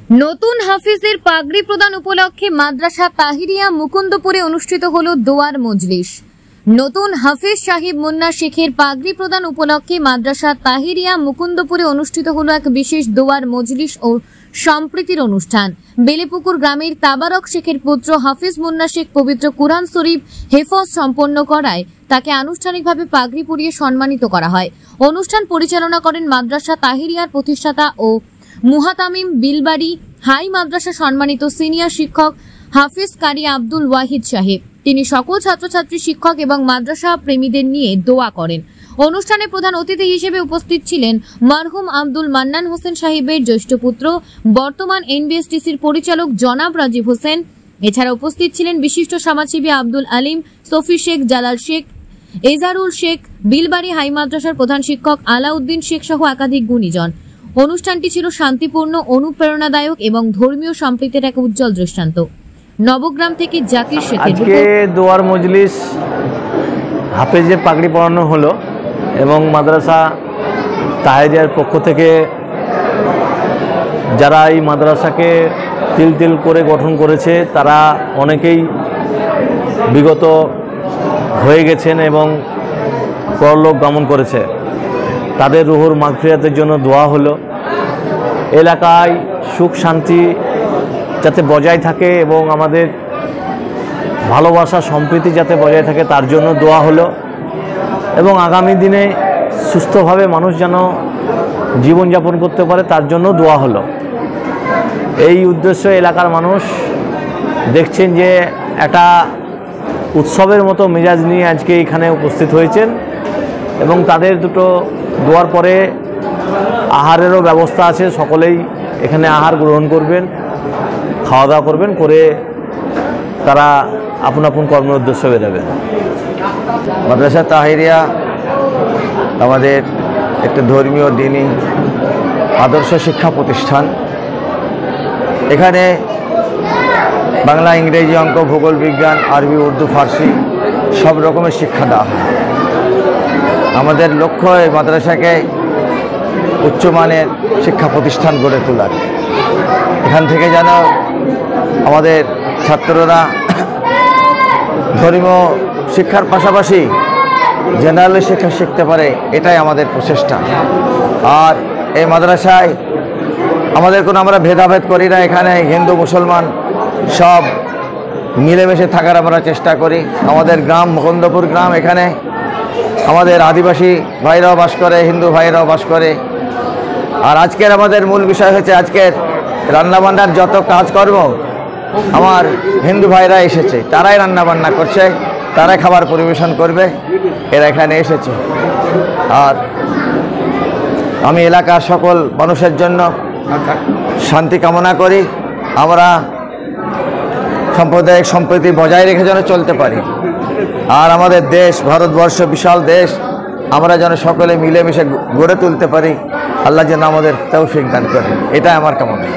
নতুন হাফিজের পাগড়ি প্রদান উপলক্ষে মাদ্রাসা তাহিরিয়া মুকুন্দপুরে অনুষ্ঠিত হলো দোয়ার মজলিস। নতুন হাফিজ সাহিব মুন্না শেখের পাগড়ি প্রদান উপলক্ষে মাদ্রাসা তাহিরিয়া মুকুন্দপুরে অনুষ্ঠিত হলো এক বিশেষ দোয়ার মজলিস ও সম্প্রীতির অনুষ্ঠান। বেলেপুকুর গ্রামের তাবারক শেখের পুত্র হাফিজ মুন্না শেখ পবিত্র কুরআন শরীফ হেফজ সম্পন্ন করায় তাকে আনুষ্ঠানিকভাবে পাগড়ি পরিয়ে সম্মানিত করা হয়। অনুষ্ঠান পরিচালনা করেন মাদ্রাসা তাহিরিয়ার প্রতিষ্ঠাতা ও মুহাতামিম বিলবাড়ি হাই মাদ্রাসা সম্মানিত সিনিয়র শিক্ষক হাফিজ কারি আব্দুল ওয়াহিদ সাহেব। তিনি সকল ছাত্রছাত্রী, শিক্ষক এবং মাদ্রাসা প্রেমীদের নিয়ে দোয়া করেন। অনুষ্ঠানে প্রধান অতিথি হিসেবে উপস্থিত ছিলেন মরহুম আব্দুল মান্নান হোসেন সাহেবের জ্যেষ্ঠ পুত্র, বর্তমান এনবিএসটিসির পরিচালক জনাব রাজীব হোসেন। এছাড়া উপস্থিত ছিলেন বিশিষ্ট সমাজসেবী আব্দুল আলিম, সফি শেখ, জালাল শেখ, এজারুল শেখ, বিলবাড়ি হাই মাদ্রাসার প্রধান শিক্ষক আলাউদ্দিন শেখ সহ একাধিক গুণীজন। অনুষ্ঠানটি ছিল শান্তিপূর্ণ, অনুপ্রেরণাদায়ক এবং ধর্মীয় সম্প্রীতির এক উজ্জ্বল দৃষ্টান্ত। নবগ্রাম থেকে জাকির শেখের আজকে দোয়ার মজলিস হাফেজের পাগড়ি পরানো হলো এবং মাদ্রাসা তাহিরিয়ার পক্ষ থেকে যারা এই মাদ্রাসাকে তিল তিল করে গঠন করেছে তারা অনেকেই বিগত হয়ে গেছেন এবং পরলোক গমন করেছে। তাদের রুহুর মাগফিরাতের জন্য দোয়া হলো। এলাকায় সুখ শান্তি যাতে বজায় থাকে এবং আমাদের ভালোবাসা সম্প্রীতি যাতে বজায় থাকে তার জন্য দোয়া হলো এবং আগামী দিনে সুস্থভাবে মানুষ যেন জীবনযাপন করতে পারে তার জন্য দোয়া হলো। এই উদ্দেশ্যে এলাকার মানুষ দেখছেন যে একটা উৎসবের মতো মেজাজ নিয়ে আজকে এখানে উপস্থিত হয়েছেন এবং তাদের দুটো দোয়ার পরে আহারেরও ব্যবস্থা আছে। সকলেই এখানে আহার গ্রহণ করবেন, খাওয়া দাওয়া করবেন, করে তারা আপন আপন কর্মের উদ্দেশ্যে বেরোবেন। মাদ্রাসা তাহিরিয়া আমাদের একটা ধর্মীয় দিনী আদর্শ শিক্ষা প্রতিষ্ঠান। এখানে বাংলা, ইংরেজি, অঙ্ক, ভূগোল, বিজ্ঞান, আরবি, উর্দু, ফার্সি সব রকমের শিক্ষা দেওয়া হয়। আমাদের লক্ষ্য এই মাদ্রাসাকে উচ্চমানের শিক্ষা প্রতিষ্ঠান গড়ে তোলার। এখান থেকে যেন আমাদের ছাত্ররা ধর্মীয় শিক্ষার পাশাপাশি জেনারেল শিক্ষা শিখতে পারে, এটাই আমাদের প্রচেষ্টা। আর এই মাদ্রাসায় আমরা ভেদাভেদ করি না। এখানে হিন্দু মুসলমান সব মিলেমিশে থাকার আমরা চেষ্টা করি। আমাদের গ্রাম মুকুন্দপুর গ্রাম, এখানে আমাদের আদিবাসী ভাইরাও বাস করে, হিন্দু ভাইরাও বাস করে। আর আজকের আমাদের মূল বিষয় হচ্ছে আজকের রান্নাবান্নার যত কাজকর্ম আমার হিন্দু ভাইরা এসেছে, তারাই রান্নাবান্না করছে, তারাই খাবার পরিবেশন করবে, এরা এখানে এসেছে। আর আমি এলাকার সকল মানুষের জন্য শান্তি কামনা করি। আমরা সাম্প্রদায়িক সম্প্রীতি বজায় রেখে যেন চলতে পারি। আর আমাদের দেশ ভারতবর্ষ বিশাল দেশ, আমরা যেন সকলে মিলেমিশে গড়ে তুলতে পারি। আল্লাহ যেন আমাদের তৌফিক দান করেন, এটাই আমার কামনা।